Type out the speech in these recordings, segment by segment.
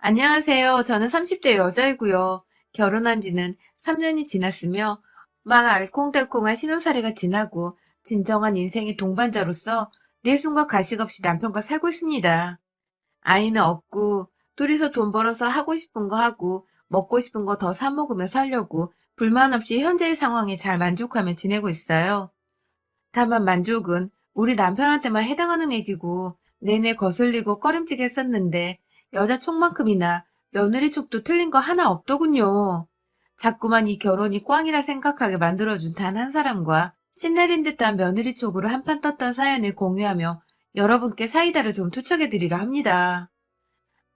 안녕하세요. 저는 30대 여자이고요. 결혼한 지는 3년이 지났으며 막 알콩달콩한 신혼살이가 지나고 진정한 인생의 동반자로서 내 손과 가식 없이 남편과 살고 있습니다. 아이는 없고 둘이서 돈 벌어서 하고 싶은 거 하고 먹고 싶은 거 더 사 먹으며 살려고 불만 없이 현재의 상황에 잘 만족하며 지내고 있어요. 다만 만족은 우리 남편한테만 해당하는 얘기고 내내 거슬리고 꺼림칙 했었는데 여자 촉만큼이나 며느리 촉도 틀린 거 하나 없더군요. 자꾸만 이 결혼이 꽝이라 생각하게 만들어준 단 한 사람과 신내린 듯한 며느리 촉으로 한판 떴던 사연을 공유하며 여러분께 사이다를 좀 투척해드리려 합니다.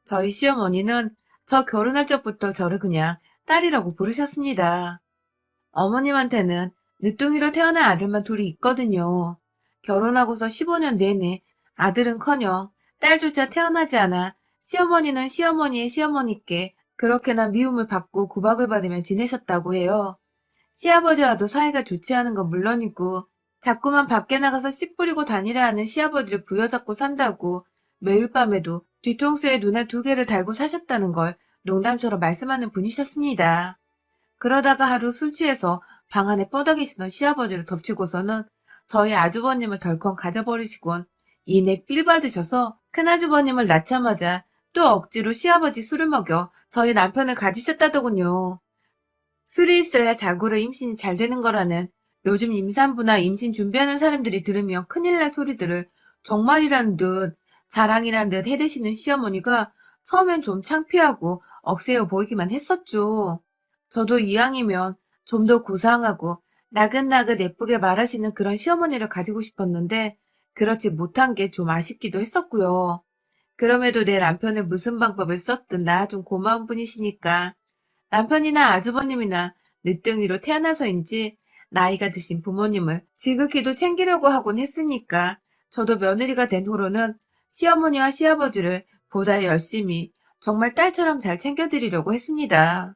저희 시어머니는 저 결혼할 적부터 저를 그냥 딸이라고 부르셨습니다. 어머님한테는 늦둥이로 태어난 아들만 둘이 있거든요. 결혼하고서 15년 내내 아들은커녕 딸조차 태어나지 않아 시어머니는 시어머니의 시어머니께 그렇게나 미움을 받고 구박을 받으며 지내셨다고 해요. 시아버지와도 사이가 좋지 않은 건 물론이고 자꾸만 밖에 나가서 씨 뿌리고 다니려 하는 시아버지를 부여잡고 산다고 매일 밤에도 뒤통수에 눈알 두 개를 달고 사셨다는 걸 농담처럼 말씀하는 분이셨습니다. 그러다가 하루 술 취해서 방 안에 뻗어계시던 시아버지를 덮치고서는 저희 아주버님을 덜컹 가져버리시곤 이내 삘 받으셔서 큰아주버님을 낳자마자 또 억지로 시아버지 술을 먹여 저희 남편을 가지셨다더군요. 술이 있어야 자고로 임신이 잘 되는 거라는 요즘 임산부나 임신 준비하는 사람들이 들으면 큰일 날 소리들을 정말이라는 듯 자랑이란 듯 해대시는 시어머니가 처음엔 좀 창피하고 억세어 보이기만 했었죠. 저도 이왕이면 좀 더 고상하고 나긋나긋 예쁘게 말하시는 그런 시어머니를 가지고 싶었는데 그렇지 못한 게 좀 아쉽기도 했었고요. 그럼에도 내 남편을 무슨 방법을 썼든 나 좀 고마운 분이시니까 남편이나 아주버님이나 늦둥이로 태어나서인지 나이가 드신 부모님을 지극히도 챙기려고 하곤 했으니까 저도 며느리가 된 후로는 시어머니와 시아버지를 보다 열심히 정말 딸처럼 잘 챙겨드리려고 했습니다.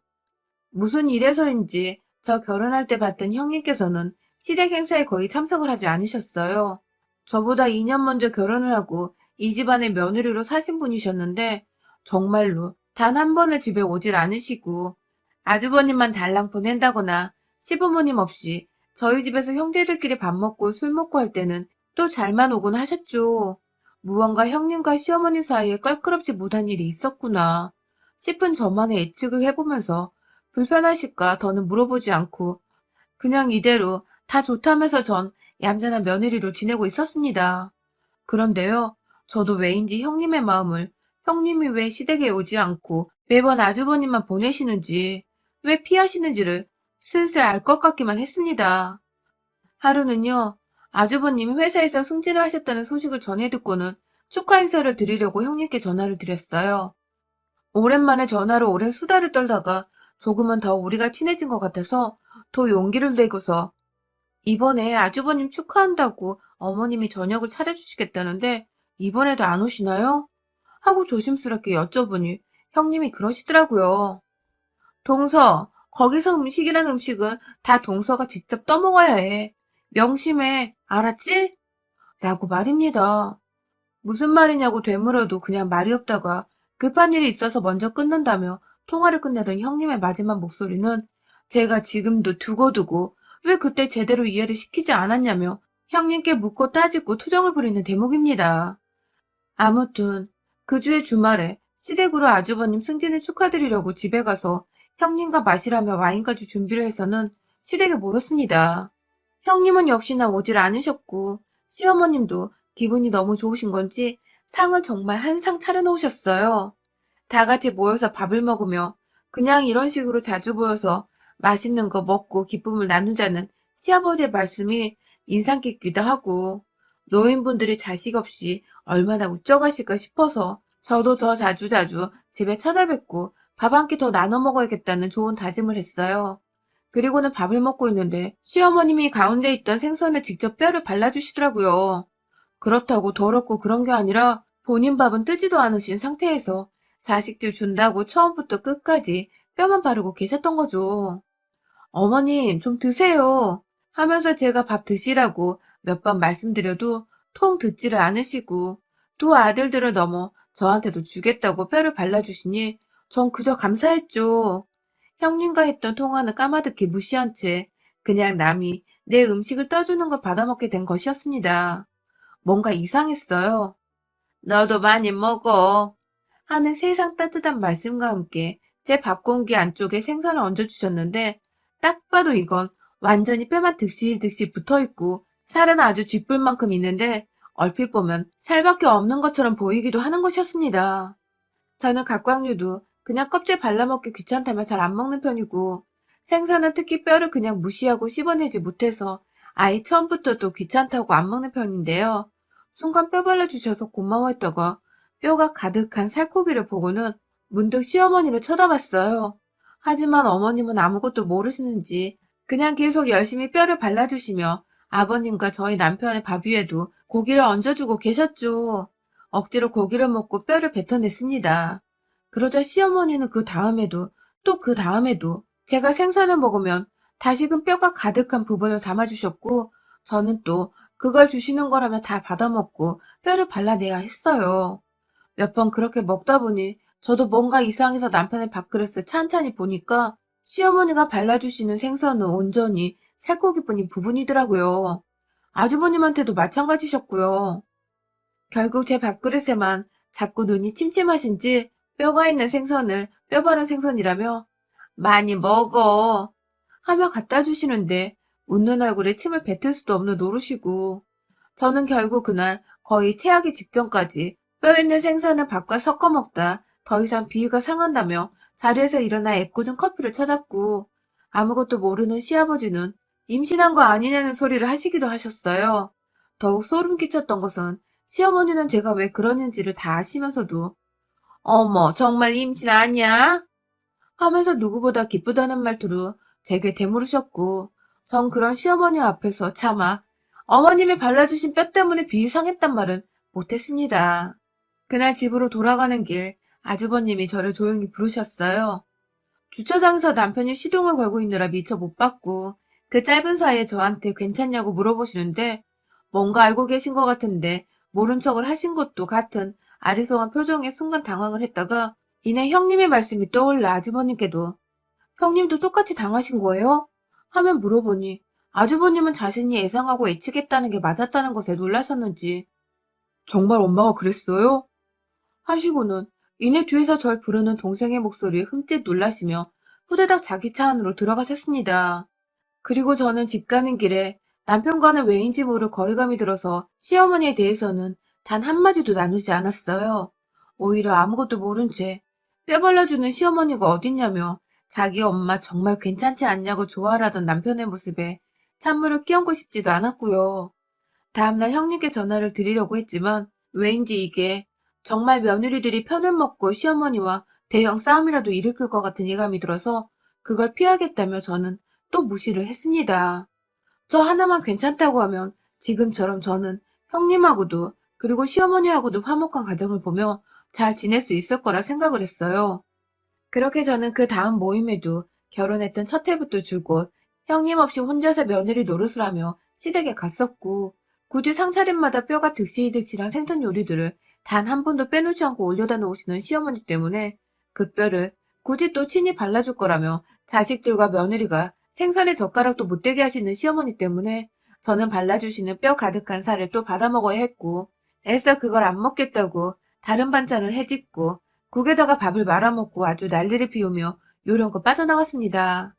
무슨 일에서인지 저 결혼할 때 봤던 형님께서는 시댁 행사에 거의 참석을 하지 않으셨어요. 저보다 2년 먼저 결혼을 하고 이 집안의 며느리로 사신 분이셨는데 정말로 단 한 번을 집에 오질 않으시고 아주버님만 달랑 보낸다거나 시부모님 없이 저희 집에서 형제들끼리 밥 먹고 술 먹고 할 때는 또 잘만 오곤 하셨죠. 무언가 형님과 시어머니 사이에 껄끄럽지 못한 일이 있었구나 싶은 저만의 예측을 해보면서 불편하실까 더는 물어보지 않고 그냥 이대로 다 좋다면서 전 얌전한 며느리로 지내고 있었습니다. 그런데요, 저도 왜인지 형님의 마음을 형님이 왜 시댁에 오지 않고 매번 아주버님만 보내시는지, 왜 피하시는지를 슬슬 알 것 같기만 했습니다. 하루는요, 아주버님이 회사에서 승진을 하셨다는 소식을 전해 듣고는 축하 인사를 드리려고 형님께 전화를 드렸어요. 오랜만에 전화로 오랜 수다를 떨다가 조금은 더 우리가 친해진 것 같아서 더 용기를 내고서 이번에 아주버님 축하한다고 어머님이 저녁을 차려주시겠다는데 이번에도 안 오시나요? 하고 조심스럽게 여쭤보니 형님이 그러시더라고요. 동서, 거기서 음식이란 음식은 다 동서가 직접 떠먹어야 해. 명심해. 알았지? 라고 말입니다. 무슨 말이냐고 되물어도 그냥 말이 없다가 급한 일이 있어서 먼저 끊는다며 통화를 끝내던 형님의 마지막 목소리는 제가 지금도 두고두고 왜 그때 제대로 이해를 시키지 않았냐며 형님께 묻고 따지고 투정을 부리는 대목입니다. 아무튼 그 주의 주말에 시댁으로 아주버님 승진을 축하드리려고 집에 가서 형님과 마시라며 와인까지 준비를 해서는 시댁에 모였습니다. 형님은 역시나 오질 않으셨고 시어머님도 기분이 너무 좋으신 건지 상을 정말 한 상 차려놓으셨어요. 다 같이 모여서 밥을 먹으며 그냥 이런 식으로 자주 모여서 맛있는 거 먹고 기쁨을 나누자는 시아버지의 말씀이 인상 깊기도 하고 노인분들이 자식 없이 얼마나 우쩍하실까 싶어서 저도 더 자주자주 집에 찾아뵙고 밥 한 끼 더 나눠 먹어야겠다는 좋은 다짐을 했어요. 그리고는 밥을 먹고 있는데 시어머님이 가운데 있던 생선을 직접 뼈를 발라주시더라고요. 그렇다고 더럽고 그런 게 아니라 본인 밥은 뜨지도 않으신 상태에서 자식들 준다고 처음부터 끝까지 뼈만 바르고 계셨던 거죠. 어머님, 좀 드세요. 하면서 제가 밥 드시라고 몇 번 말씀드려도 통 듣지를 않으시고 두 아들들을 넘어 저한테도 주겠다고 뼈를 발라주시니 전 그저 감사했죠. 형님과 했던 통화는 까마득히 무시한 채 그냥 남이 내 음식을 떠주는 걸 받아먹게 된 것이었습니다. 뭔가 이상했어요. 너도 많이 먹어. 하는 세상 따뜻한 말씀과 함께 제 밥공기 안쪽에 생선을 얹어주셨는데 딱 봐도 이건 완전히 뼈만 득실득실 붙어있고 살은 아주 쥐뿔 만큼 있는데 얼핏 보면 살밖에 없는 것처럼 보이기도 하는 것이었습니다. 저는 갑각류도 그냥 껍질 발라먹기 귀찮다면 잘 안 먹는 편이고 생선은 특히 뼈를 그냥 무시하고 씹어내지 못해서 아예 처음부터 또 귀찮다고 안 먹는 편인데요. 순간 뼈 발라주셔서 고마워했다가 뼈가 가득한 살코기를 보고는 문득 시어머니를 쳐다봤어요. 하지만 어머님은 아무것도 모르시는지 그냥 계속 열심히 뼈를 발라주시며 아버님과 저희 남편의 밥 위에도 고기를 얹어주고 계셨죠. 억지로 고기를 먹고 뼈를 뱉어냈습니다. 그러자 시어머니는 그 다음에도 또 그 다음에도 제가 생선을 먹으면 다시금 뼈가 가득한 부분을 담아주셨고 저는 또 그걸 주시는 거라면 다 받아먹고 뼈를 발라내야 했어요. 몇 번 그렇게 먹다 보니 저도 뭔가 이상해서 남편의 밥그릇을 찬찬히 보니까 시어머니가 발라주시는 생선은 온전히 살코기뿐인 부분이더라고요. 아주버님한테도 마찬가지셨고요. 결국 제 밥그릇에만 자꾸 눈이 침침하신지 뼈가 있는 생선을 뼈 바른 생선이라며 많이 먹어 하며 갖다 주시는데 웃는 얼굴에 침을 뱉을 수도 없는 노릇이고 저는 결국 그날 거의 체하기 직전까지 뼈 있는 생선을 밥과 섞어 먹다 더 이상 비위가 상한다며 자리에서 일어나 애꿎은 커피를 찾았고 아무것도 모르는 시아버지는 임신한 거 아니냐는 소리를 하시기도 하셨어요. 더욱 소름 끼쳤던 것은 시어머니는 제가 왜 그러는지를 다 아시면서도 어머 정말 임신 아니야? 하면서 누구보다 기쁘다는 말투로 제게 되물으셨고 전 그런 시어머니 앞에서 차마 어머님이 발라주신 뼈 때문에 비위 상했단 말은 못했습니다. 그날 집으로 돌아가는 길 아주버님이 저를 조용히 부르셨어요. 주차장에서 남편이 시동을 걸고 있느라 미처 못 봤고 그 짧은 사이에 저한테 괜찮냐고 물어보시는데 뭔가 알고 계신 것 같은데 모른 척을 하신 것도 같은 아리송한 표정에 순간 당황을 했다가 이내 형님의 말씀이 떠올라 아주버님께도 형님도 똑같이 당하신 거예요? 하면 물어보니 아주버님은 자신이 예상하고 예측했다는 게 맞았다는 것에 놀라셨는지 정말 엄마가 그랬어요? 하시고는 이내 뒤에서 절 부르는 동생의 목소리에 흠칫 놀라시며 후다닥 자기 차 안으로 들어가셨습니다. 그리고 저는 집 가는 길에 남편과는 왜인지 모를 거리감이 들어서 시어머니에 대해서는 단 한마디도 나누지 않았어요. 오히려 아무것도 모른 채 뼈 발라주는 시어머니가 어딨냐며 자기 엄마 정말 괜찮지 않냐고 좋아하던 남편의 모습에 찬물을 끼얹고 싶지도 않았고요. 다음날 형님께 전화를 드리려고 했지만 왜인지 이게 정말 며느리들이 편을 먹고 시어머니와 대형 싸움이라도 일으킬 것 같은 예감이 들어서 그걸 피하겠다며 저는 또 무시를 했습니다. 저 하나만 괜찮다고 하면 지금처럼 저는 형님하고도 그리고 시어머니하고도 화목한 가정을 보며 잘 지낼 수 있을 거라 생각을 했어요. 그렇게 저는 그 다음 모임에도 결혼했던 첫 해부터 줄곧 형님 없이 혼자서 며느리 노릇을 하며 시댁에 갔었고 굳이 상차림마다 뼈가 득실득실한 생선 요리들을 단 한 번도 빼놓지 않고 올려다 놓으시는 시어머니 때문에 그 뼈를 굳이 또 친히 발라줄 거라며 자식들과 며느리가 생선에 젓가락도 못 대게 하시는 시어머니 때문에 저는 발라주시는 뼈 가득한 살을 또 받아 먹어야 했고 애써 그걸 안 먹겠다고 다른 반찬을 해짓고 국에다가 밥을 말아먹고 아주 난리를 피우며 요령껏 빠져나갔습니다.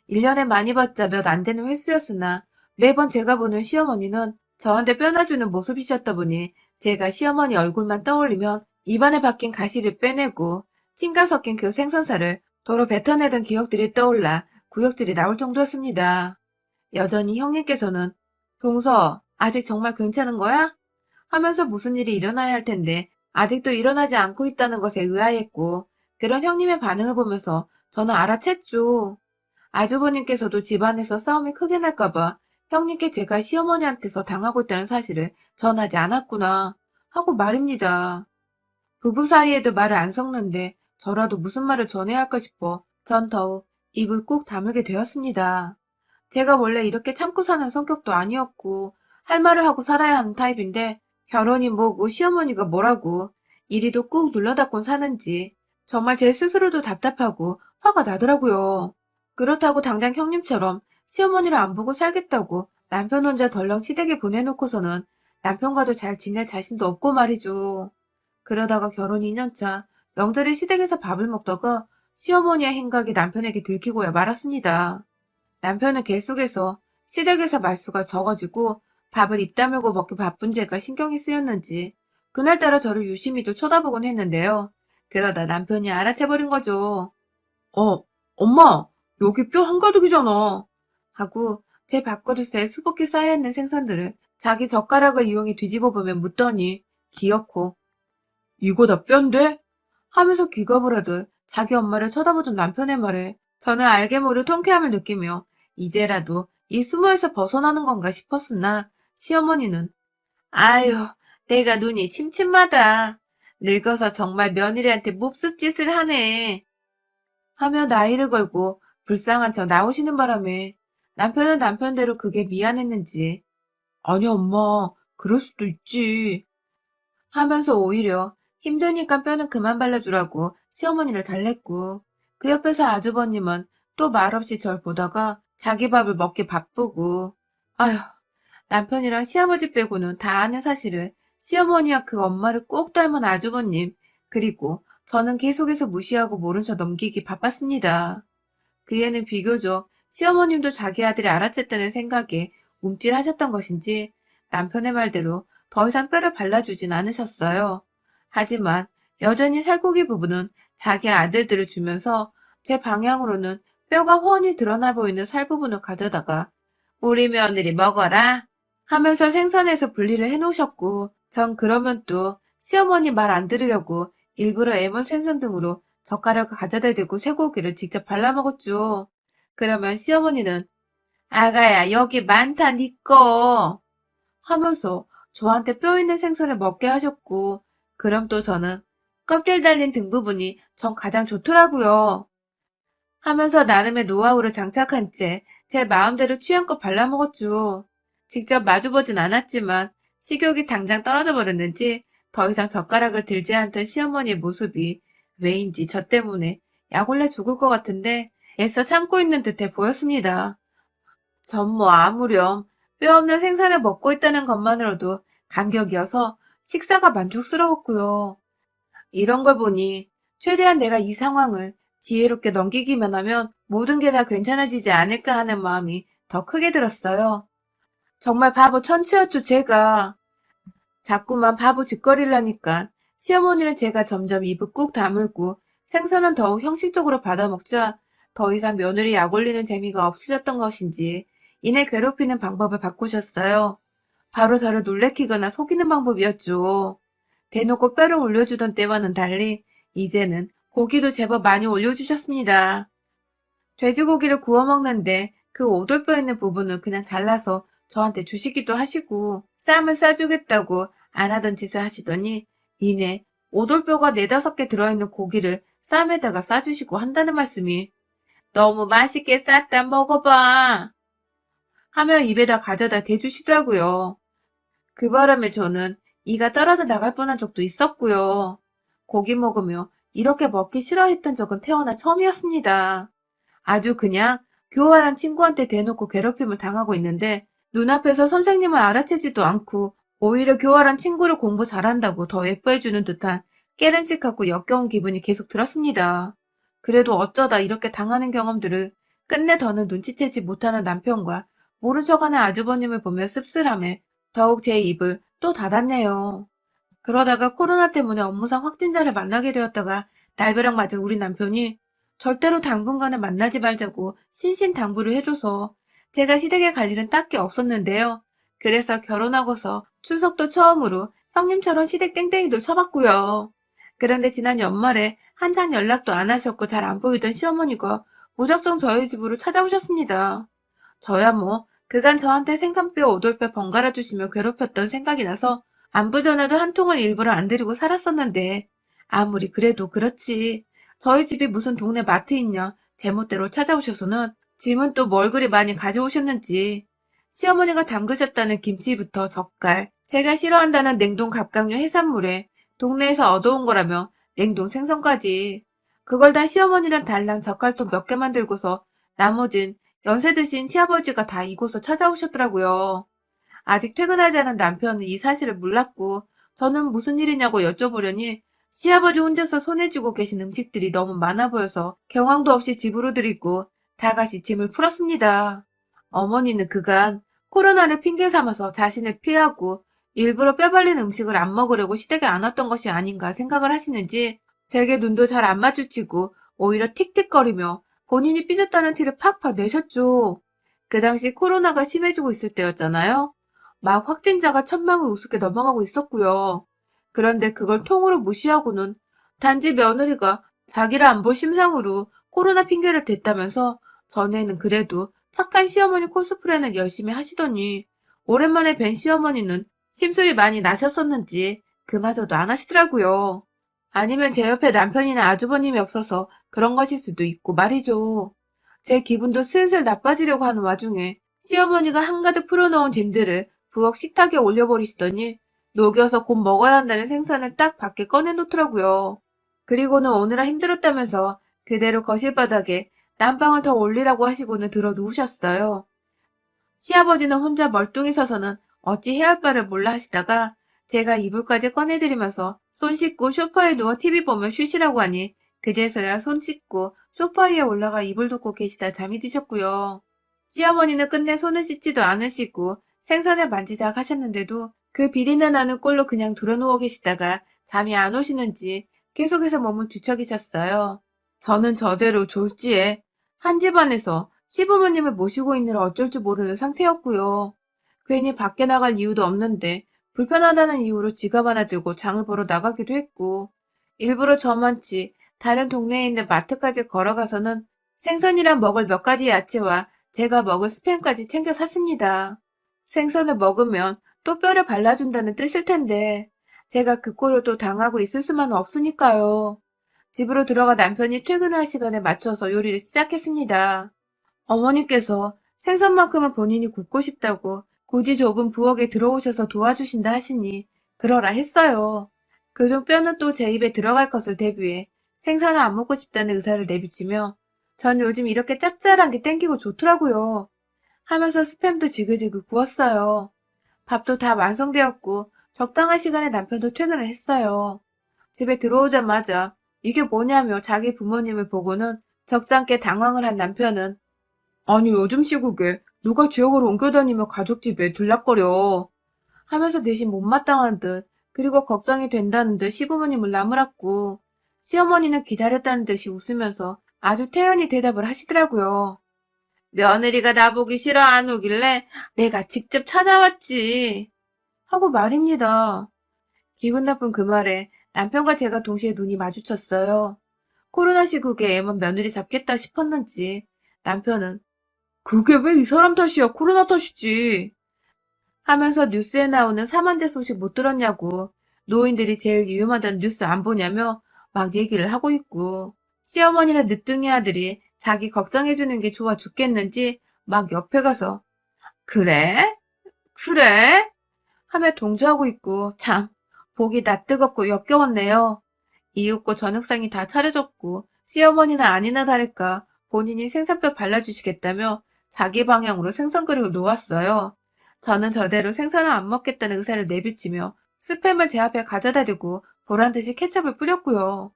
1년에 많이 봤자 몇 안 되는 횟수였으나 매번 제가 보는 시어머니는 저한테 뼈놔주는 모습이셨다 보니 제가 시어머니 얼굴만 떠올리면 입안에 박힌 가시를 빼내고 침과 섞인 그 생선살을 도로 뱉어내던 기억들이 떠올라 구역질이 나올 정도였습니다. 여전히 형님께서는 동서 아직 정말 괜찮은 거야? 하면서 무슨 일이 일어나야 할 텐데 아직도 일어나지 않고 있다는 것에 의아했고 그런 형님의 반응을 보면서 저는 알아챘죠. 아주버님께서도 집안에서 싸움이 크게 날까봐 형님께 제가 시어머니한테서 당하고 있다는 사실을 전하지 않았구나 하고 말입니다. 부부 사이에도 말을 안 섞는데 저라도 무슨 말을 전해야 할까 싶어 전 더욱 입을 꾹 다물게 되었습니다. 제가 원래 이렇게 참고 사는 성격도 아니었고 할 말을 하고 살아야 하는 타입인데 결혼이 뭐고 시어머니가 뭐라고 이리도 꾹 눌러닫곤 사는지 정말 제 스스로도 답답하고 화가 나더라고요. 그렇다고 당장 형님처럼 시어머니를 안 보고 살겠다고 남편 혼자 덜렁 시댁에 보내놓고서는 남편과도 잘 지낼 자신도 없고 말이죠. 그러다가 결혼 2년차 명절에 시댁에서 밥을 먹다가 시어머니의 행각이 남편에게 들키고야 말았습니다. 남편은 계속해서 시댁에서 말수가 적어지고 밥을 입 다물고 먹기 바쁜 제가 신경이 쓰였는지 그날따라 저를 유심히도 쳐다보곤 했는데요. 그러다 남편이 알아채버린 거죠. 엄마, 여기 뼈 한가득이잖아. 하고 제 밥그릇에 수북히 쌓여있는 생선들을 자기 젓가락을 이용해 뒤집어 보며 묻더니 기어코 이거 다 뼈인데? 하면서 기겁을 하듯 자기 엄마를 쳐다보던 남편의 말에 저는 알게 모를 통쾌함을 느끼며 이제라도 이 수모에서 벗어나는 건가 싶었으나 시어머니는 아유, 내가 눈이 침침하다. 늙어서 정말 며느리한테 몹쓸 짓을 하네. 하며 나이를 걸고 불쌍한 척 나오시는 바람에 남편은 남편대로 그게 미안했는지 아니 엄마, 그럴 수도 있지. 하면서 오히려 힘드니까 뼈는 그만 발라주라고 시어머니를 달랬고 그 옆에서 아주버님은 또 말없이 절 보다가 자기 밥을 먹기 바쁘고 아휴 남편이랑 시아버지 빼고는 다 아는 사실을 시어머니와 그 엄마를 꼭 닮은 아주버님 그리고 저는 계속해서 무시하고 모른 척 넘기기 바빴습니다. 그 애는 비교적 시어머님도 자기 아들이 알아챘다는 생각에 움찔하셨던 것인지 남편의 말대로 더 이상 뼈를 발라주진 않으셨어요. 하지만 여전히 살코기 부부는 자기 아들들을 주면서 제 방향으로는 뼈가 훤히 드러나 보이는 살 부분을 가져다가 우리 며느리 먹어라 하면서 생선에서 분리를 해놓으셨고 전 그러면 또 시어머니 말 안 들으려고 일부러 애먼 생선 등으로 젓가락을 가져다 대고 쇠고기를 직접 발라먹었죠. 그러면 시어머니는 아가야 여기 많다 니꺼 하면서 저한테 뼈 있는 생선을 먹게 하셨고 그럼 또 저는 껍질 달린 등 부분이 전 가장 좋더라고요. 하면서 나름의 노하우를 장착한 채 제 마음대로 취향껏 발라먹었죠. 직접 마주보진 않았지만 식욕이 당장 떨어져 버렸는지 더 이상 젓가락을 들지 않던 시어머니의 모습이 왜인지 저 때문에 약올려 죽을 것 같은데 애써 참고 있는 듯해 보였습니다. 전 뭐 아무렴 뼈 없는 생선을 먹고 있다는 것만으로도 감격이어서 식사가 만족스러웠고요. 이런 걸 보니 최대한 내가 이 상황을 지혜롭게 넘기기만 하면 모든 게 다 괜찮아지지 않을까 하는 마음이 더 크게 들었어요. 정말 바보 천치였죠, 제가. 자꾸만 바보 짓거리를 하니까 시어머니는 제가 점점 입을 꾹 다물고 생선은 더욱 형식적으로 받아먹자 더 이상 며느리 약 올리는 재미가 없으셨던 것인지 이내 괴롭히는 방법을 바꾸셨어요. 바로 저를 놀래키거나 속이는 방법이었죠. 대놓고 뼈를 올려주던 때와는 달리 이제는 고기도 제법 많이 올려주셨습니다. 돼지고기를 구워 먹는데 그 오돌뼈 있는 부분을 그냥 잘라서 저한테 주시기도 하시고 쌈을 싸주겠다고 안 하던 짓을 하시더니 이내 오돌뼈가 4~5개 들어있는 고기를 쌈에다가 싸주시고 한다는 말씀이 너무 맛있게 쌌다 먹어봐 하며 입에다 가져다 대주시더라고요. 그 바람에 저는 이가 떨어져 나갈 뻔한 적도 있었고요. 고기 먹으며 이렇게 먹기 싫어했던 적은 태어나 처음이었습니다. 아주 그냥 교활한 친구한테 대놓고 괴롭힘을 당하고 있는데 눈앞에서 선생님을 알아채지도 않고 오히려 교활한 친구를 공부 잘한다고 더 예뻐해주는 듯한 깨름직하고 역겨운 기분이 계속 들었습니다. 그래도 어쩌다 이렇게 당하는 경험들을 끝내 더는 눈치채지 못하는 남편과 모른 척하는 아주버님을 보며 씁쓸함에 더욱 제 입을 또 닫았네요. 그러다가 코로나 때문에 업무상 확진자를 만나게 되었다가 날벼락 맞은 우리 남편이 절대로 당분간은 만나지 말자고 신신당부를 해줘서 제가 시댁에 갈 일은 딱히 없었는데요. 그래서 결혼하고서 추석도 처음으로 형님처럼 시댁 땡땡이도 쳐봤고요. 그런데 지난 연말에 한참 연락도 안 하셨고 잘 안 보이던 시어머니가 무작정 저희 집으로 찾아오셨습니다. 저야 뭐 그간 저한테 생선뼈 오돌뼈 번갈아 주시며 괴롭혔던 생각이 나서 안부 전화도 한 통을 일부러 안 드리고 살았었는데 아무리 그래도 그렇지. 저희 집이 무슨 동네 마트 있냐 제멋대로 찾아오셔서는 짐은 또 뭘 그리 많이 가져오셨는지 시어머니가 담그셨다는 김치부터 젓갈 제가 싫어한다는 냉동 갑각류 해산물에 동네에서 얻어온 거라며 냉동 생선까지. 그걸 다 시어머니랑 달랑 젓갈통 몇 개만 들고서 나머진 연세 드신 시아버지가 다 이곳을 찾아오셨더라고요. 아직 퇴근하지 않은 남편은 이 사실을 몰랐고 저는 무슨 일이냐고 여쭤보려니 시아버지 혼자서 손에 쥐고 계신 음식들이 너무 많아 보여서 경황도 없이 집으로 들이고 다같이 짐을 풀었습니다. 어머니는 그간 코로나를 핑계 삼아서 자신을 피하고 일부러 뼈발린 음식을 안 먹으려고 시댁에 안 왔던 것이 아닌가 생각을 하시는지 제게 눈도 잘 안 마주치고 오히려 틱틱거리며 본인이 삐졌다는 티를 팍팍 내셨죠. 그 당시 코로나가 심해지고 있을 때였잖아요. 막 확진자가 천명을 우습게 넘어가고 있었고요. 그런데 그걸 통으로 무시하고는 단지 며느리가 자기를 안 볼 심상으로 코로나 핑계를 댔다면서 전에는 그래도 착한 시어머니 코스프레는 열심히 하시더니 오랜만에 뵌 시어머니는 심술이 많이 나셨었는지 그마저도 안 하시더라고요. 아니면 제 옆에 남편이나 아주버님이 없어서 그런 것일 수도 있고 말이죠. 제 기분도 슬슬 나빠지려고 하는 와중에 시어머니가 한가득 풀어놓은 짐들을 부엌 식탁에 올려버리시더니 녹여서 곧 먹어야 한다는 생선을 딱 밖에 꺼내놓더라고요. 그리고는 오느라 힘들었다면서 그대로 거실 바닥에 난방을 더 올리라고 하시고는 들어 누우셨어요. 시아버지는 혼자 멀뚱히 서서는 어찌 해야 할 바를 몰라 하시다가 제가 이불까지 꺼내드리면서 손 씻고 소파에 누워 TV 보며 쉬시라고 하니 그제서야 손 씻고 소파 위에 올라가 이불 덮고 계시다 잠이 드셨고요. 시어머니는 끝내 손을 씻지도 않으시고 생선을 만지작 하셨는데도 그 비린내 나는 꼴로 그냥 들어누워 계시다가 잠이 안 오시는지 계속해서 몸을 뒤척이셨어요. 저는 저대로 졸지에 한 집안에서 시부모님을 모시고 있느라 어쩔 줄 모르는 상태였고요. 괜히 밖에 나갈 이유도 없는데 불편하다는 이유로 지갑 하나 들고 장을 보러 나가기도 했고 일부러 저만치 다른 동네에 있는 마트까지 걸어가서는 생선이랑 먹을 몇 가지 야채와 제가 먹을 스팸까지 챙겨 샀습니다. 생선을 먹으면 또 뼈를 발라준다는 뜻일 텐데 제가 그 꼴을 또 당하고 있을 수만은 없으니까요. 집으로 들어가 남편이 퇴근할 시간에 맞춰서 요리를 시작했습니다. 어머니께서 생선만큼은 본인이 굽고 싶다고 굳이 좁은 부엌에 들어오셔서 도와주신다 하시니 그러라 했어요. 그중 뼈는 또 제 입에 들어갈 것을 대비해 생선을 안 먹고 싶다는 의사를 내비치며 전 요즘 이렇게 짭짤한 게 땡기고 좋더라고요. 하면서 스팸도 지글지글 구웠어요. 밥도 다 완성되었고 적당한 시간에 남편도 퇴근을 했어요. 집에 들어오자마자 이게 뭐냐며 자기 부모님을 보고는 적잖게 당황을 한 남편은 아니 요즘 시국에 누가 지역을 옮겨다니며 가족 집에 들락거려 하면서 대신 못마땅한 듯 그리고 걱정이 된다는 듯 시부모님을 나무랐고 시어머니는 기다렸다는 듯이 웃으면서 아주 태연히 대답을 하시더라고요. 며느리가 나보기 싫어 안 오길래 내가 직접 찾아왔지 하고 말입니다. 기분 나쁜 그 말에 남편과 제가 동시에 눈이 마주쳤어요. 코로나 시국에 애만 며느리 잡겠다 싶었는지 남편은 그게 왜 이 사람 탓이야 코로나 탓이지 하면서 뉴스에 나오는 사만제 소식 못 들었냐고 노인들이 제일 위험하다는 뉴스 안 보냐며 막 얘기를 하고 있고 시어머니는 늦둥이 아들이 자기 걱정해주는 게 좋아 죽겠는지 막 옆에 가서 그래? 그래? 하며 동조하고 있고 참 보기 낯뜨겁고 역겨웠네요. 이윽고 저녁상이 다 차려졌고 시어머니는 아니나 다를까 본인이 생선뼈 발라주시겠다며 자기 방향으로 생선 그릇을 놓았어요. 저는 저대로 생선을 안 먹겠다는 의사를 내비치며 스팸을 제 앞에 가져다 대고 보란듯이 케첩을 뿌렸고요.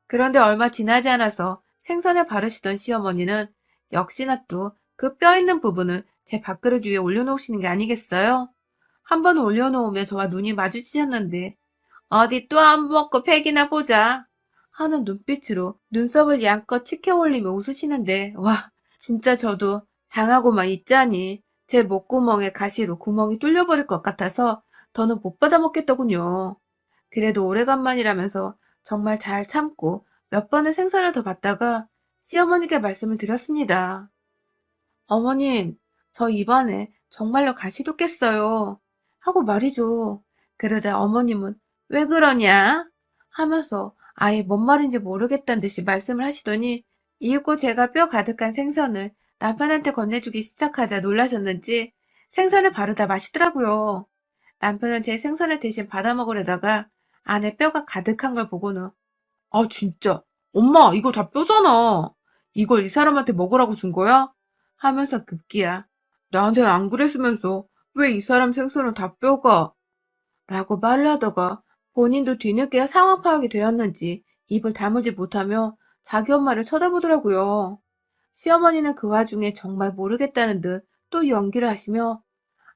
그런데 얼마 지나지 않아서 생선을 바르시던 시어머니는 역시나 또 그 뼈 있는 부분을 제 밥그릇 위에 올려놓으시는 게 아니겠어요? 한 번 올려놓으면 저와 눈이 마주치셨는데 어디 또 안 먹고 팩이나 보자 하는 눈빛으로 눈썹을 양껏 치켜 올리며 웃으시는데 와 진짜 저도 당하고만 있자니 제 목구멍에 가시로 구멍이 뚫려버릴 것 같아서 더는 못 받아 먹겠더군요. 그래도 오래간만이라면서 정말 잘 참고 몇 번의 생선을 더 받다가 시어머니께 말씀을 드렸습니다. 어머님, 저 입안에 정말로 가시 돋겠어요. 하고 말이죠. 그러자 어머님은 왜 그러냐? 하면서 아예 뭔 말인지 모르겠다는 듯이 말씀을 하시더니 이윽고 제가 뼈 가득한 생선을 남편한테 건네주기 시작하자 놀라셨는지 생선을 바르다 마시더라고요. 남편은 제 생선을 대신 받아 먹으려다가 안에 뼈가 가득한 걸 보고는 아 진짜 엄마 이거 다 뼈잖아. 이걸 이 사람한테 먹으라고 준 거야? 하면서 급기야 나한테 안 그랬으면서 왜 이 사람 생선은 다 뼈가? 라고 말을 하다가 본인도 뒤늦게 상황 파악이 되었는지 입을 다물지 못하며 자기 엄마를 쳐다보더라고요. 시어머니는 그 와중에 정말 모르겠다는 듯 또 연기를 하시며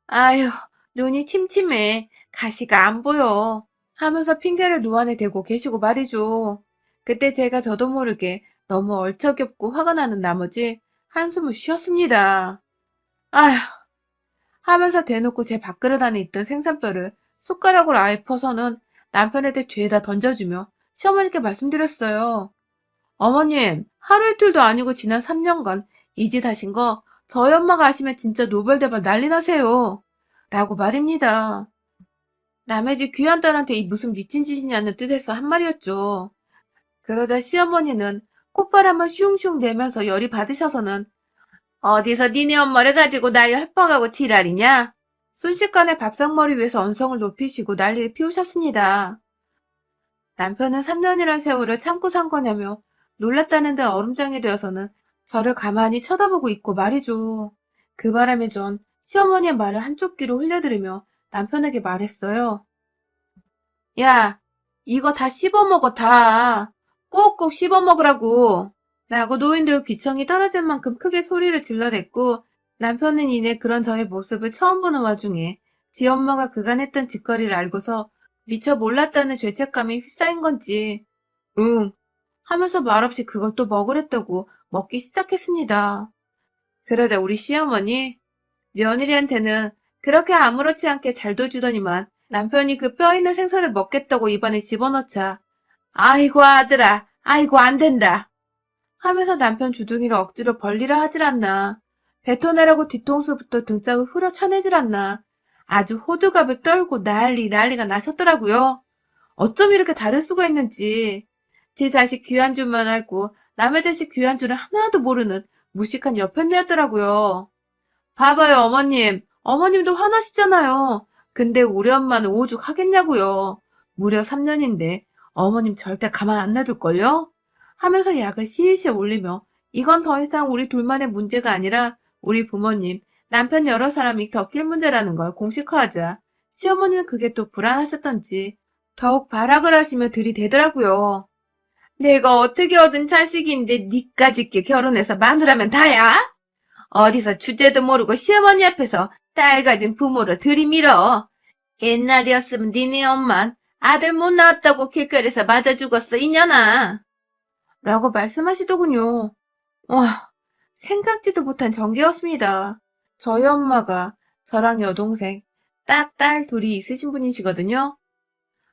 아휴 눈이 침침해 가시가 안 보여 하면서 핑계를 노안에 대고 계시고 말이죠. 그때 제가 저도 모르게 너무 얼척없고 화가 나는 나머지 한숨을 쉬었습니다. 아휴 하면서 대놓고 제 밥그릇 안에 있던 생선뼈를 숟가락으로 아예 퍼서는 남편한테 죄다 던져주며 시어머니께 말씀드렸어요. 어머님, 하루 이틀도 아니고 지난 3년간 이 짓 하신 거 저희 엄마가 아시면 진짜 노벨대발 난리 나세요. 라고 말입니다. 남의 집 귀한 딸한테 이 무슨 미친 짓이냐는 뜻에서 한 말이었죠. 그러자 시어머니는 콧바람을 슝슝 내면서 열이 받으셔서는 어디서 니네 엄마를 가지고 날 협박하고 지랄이냐? 순식간에 밥상머리 위에서 언성을 높이시고 난리를 피우셨습니다. 남편은 3년이란 세월을 참고 산 거냐며 놀랐다는 데 얼음장이 되어서는 저를 가만히 쳐다보고 있고 말이죠. 그 바람에 전 시어머니의 말을 한쪽 귀로 흘려들으며 남편에게 말했어요. 야, 이거 다 씹어먹어, 다. 꼭꼭 씹어먹으라고. 라고 노인들 귀청이 떨어질 만큼 크게 소리를 질러댔고 남편은 이내 그런 저의 모습을 처음 보는 와중에 지 엄마가 그간 했던 짓거리를 알고서 미처 몰랐다는 죄책감이 휩싸인 건지 응 하면서 말없이 그걸 또 먹으랬다고 먹기 시작했습니다. 그러자 우리 시어머니 며느리한테는 그렇게 아무렇지 않게 잘도 주더니만 남편이 그 뼈 있는 생선을 먹겠다고 입안에 집어넣자 아이고 아들아 아이고 안 된다 하면서 남편 주둥이를 억지로 벌리려 하질 않나. 뱉어내라고 뒤통수부터 등짝을 후려 쳐내질 않나. 아주 호들갑을 떨고 난리가 나셨더라고요. 어쩜 이렇게 다를 수가 있는지. 제 자식 귀한 줄만 알고 남의 자식 귀한 줄은 하나도 모르는 무식한 여편네였더라고요. 봐봐요 어머님. 어머님도 화나시잖아요. 근데 우리 엄마는 오죽 하겠냐고요. 무려 3년인데 어머님 절대 가만 안 놔둘걸요? 하면서 약을 실실 올리며 이건 더 이상 우리 둘만의 문제가 아니라 우리 부모님, 남편 여러 사람이 겪일 문제라는 걸 공식화하자 시어머니는 그게 또 불안하셨던지 더욱 발악을 하시며 들이대더라고요. 내가 어떻게 얻은 자식인데 니까짓게 결혼해서 마누라면 다야? 어디서 주제도 모르고 시어머니 앞에서 딸 가진 부모를 들이밀어. 옛날이었으면 니네 엄만 아들 못 낳았다고 길거리에서 맞아 죽었어 이년아. 라고 말씀하시더군요. 와, 생각지도 못한 전개였습니다. 저희 엄마가 저랑 여동생, 딱 딸 둘이 있으신 분이시거든요.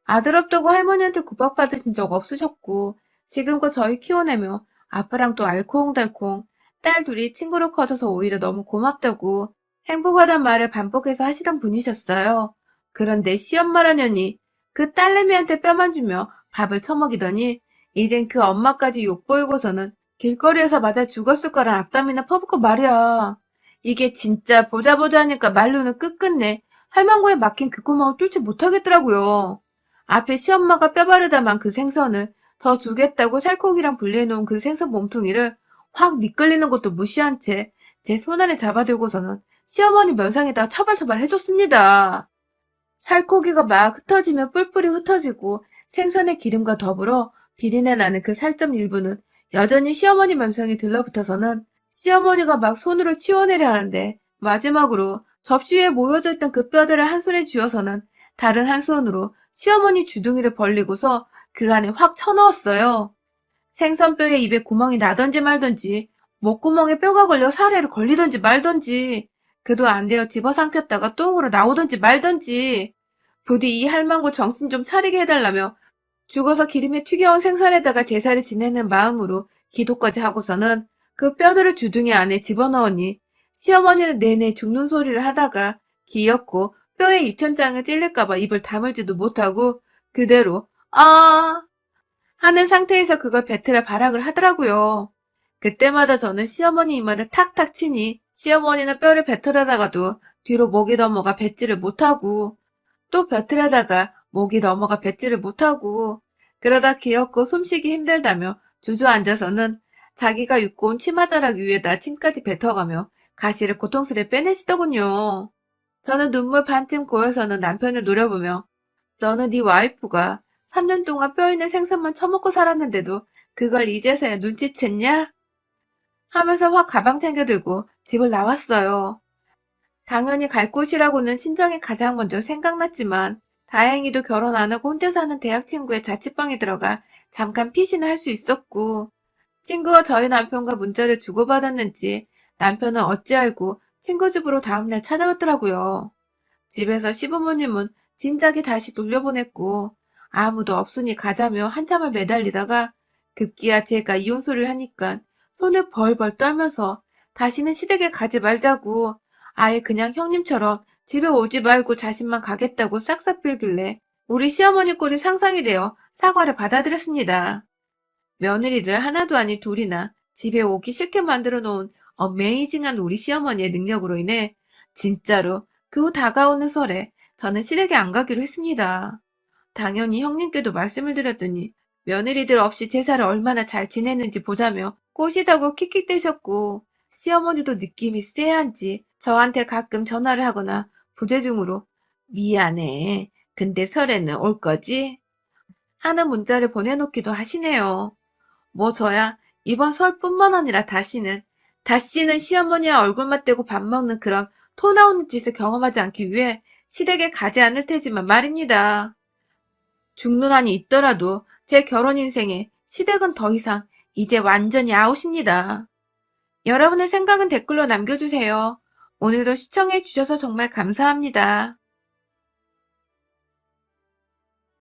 아들 없다고 할머니한테 구박받으신 적 없으셨고 지금껏 저희 키워내며 아빠랑 또 알콩달콩 딸 둘이 친구로 커져서 오히려 너무 고맙다고 행복하단 말을 반복해서 하시던 분이셨어요. 그런데 시엄마라냐니 그 딸내미한테 뼈만 주며 밥을 처먹이더니 이젠 그 엄마까지 욕보이고서는 길거리에서 맞아 죽었을 거란 악담이나 퍼붓고 말이야. 이게 진짜 보자 하니까 말로는 끝끝내 할망구에 막힌 그 구멍을 뚫지 못하겠더라고요. 앞에 시엄마가 뼈 바르다만 그 생선을 저 주겠다고 살코기랑 분리해놓은 그 생선 몸통이를 확 미끌리는 것도 무시한 채 제 손안에 잡아들고서는 시어머니 면상에다 처발처발 해줬습니다. 살코기가 막 흩어지며 뿔뿔이 흩어지고 생선의 기름과 더불어 비린내 나는 그 살점 일부는 여전히 시어머니 면상에 들러붙어서는 시어머니가 막 손으로 치워내려 하는데 마지막으로 접시 위에 모여져 있던 그 뼈들을 한 손에 쥐어서는 다른 한 손으로 시어머니 주둥이를 벌리고서 그 안에 확 쳐넣었어요. 생선뼈에 입에 구멍이 나던지 말던지 목구멍에 뼈가 걸려 사례를 걸리던지 말던지 그도 안 되어 집어삼켰다가 똥으로 나오던지 말던지 부디 이 할망구 정신 좀 차리게 해달라며 죽어서 기름에 튀겨온 생선에다가 제사를 지내는 마음으로 기도까지 하고서는 그 뼈들을 주둥이 안에 집어넣으니 시어머니는 내내 죽는 소리를 하다가 기었고 뼈에 입천장을 찔릴까봐 입을 다물지도 못하고 그대로 아 하는 상태에서 그걸 뱉으려 발악을 하더라고요. 그때마다 저는 시어머니 이마를 탁탁 치니 시어머니는 뼈를 뱉으려다가도 뒤로 목이 넘어가 뱉지를 못하고 또 뱉으려다가 목이 넘어가 뱉지를 못하고 그러다 기어코 숨쉬기 힘들다며 주저앉아서는 자기가 입고 온 치마자락 위에다 침까지 뱉어가며 가시를 고통스레 빼내시더군요. 저는 눈물 반쯤 고여서는 남편을 노려보며 너는 네 와이프가 3년 동안 뼈있는 생선만 처먹고 살았는데도 그걸 이제서야 눈치챘냐? 하면서 확 가방 챙겨 들고 집을 나왔어요. 당연히 갈 곳이라고는 친정이 가장 먼저 생각났지만 다행히도 결혼 안 하고 혼자 사는 대학 친구의 자취방에 들어가 잠깐 피신을 할 수 있었고 친구가 저희 남편과 문자를 주고받았는지 남편은 어찌 알고 친구 집으로 다음날 찾아왔더라고요. 집에서 시부모님은 진작에 다시 돌려보냈고 아무도 없으니 가자며 한참을 매달리다가 급기야 제가 이혼 소리를 하니까 손을 벌벌 떨면서 다시는 시댁에 가지 말자고 아예 그냥 형님처럼 집에 오지 말고 자신만 가겠다고 싹싹 빌길래 우리 시어머니 꼴이 상상이 되어 사과를 받아들였습니다. 며느리들 하나도 아닌 둘이나 집에 오기 싫게 만들어 놓은 어메이징한 우리 시어머니의 능력으로 인해 진짜로 그 후 다가오는 설에 저는 시댁에 안 가기로 했습니다. 당연히 형님께도 말씀을 드렸더니 며느리들 없이 제사를 얼마나 잘 지냈는지 보자며 꼬시다고 킥킥대셨고 시어머니도 느낌이 쎄한지 저한테 가끔 전화를 하거나 부재중으로 미안해. 근데 설에는 올 거지? 하는 문자를 보내놓기도 하시네요. 뭐 저야 이번 설뿐만 아니라 다시는 시어머니와 얼굴 맞대고 밥 먹는 그런 토 나오는 짓을 경험하지 않기 위해 시댁에 가지 않을 테지만 말입니다. 죽는 한이 있더라도 제 결혼 인생에 시댁은 더 이상 이제 완전히 아웃입니다. 여러분의 생각은 댓글로 남겨주세요. 오늘도 시청해주셔서 정말 감사합니다.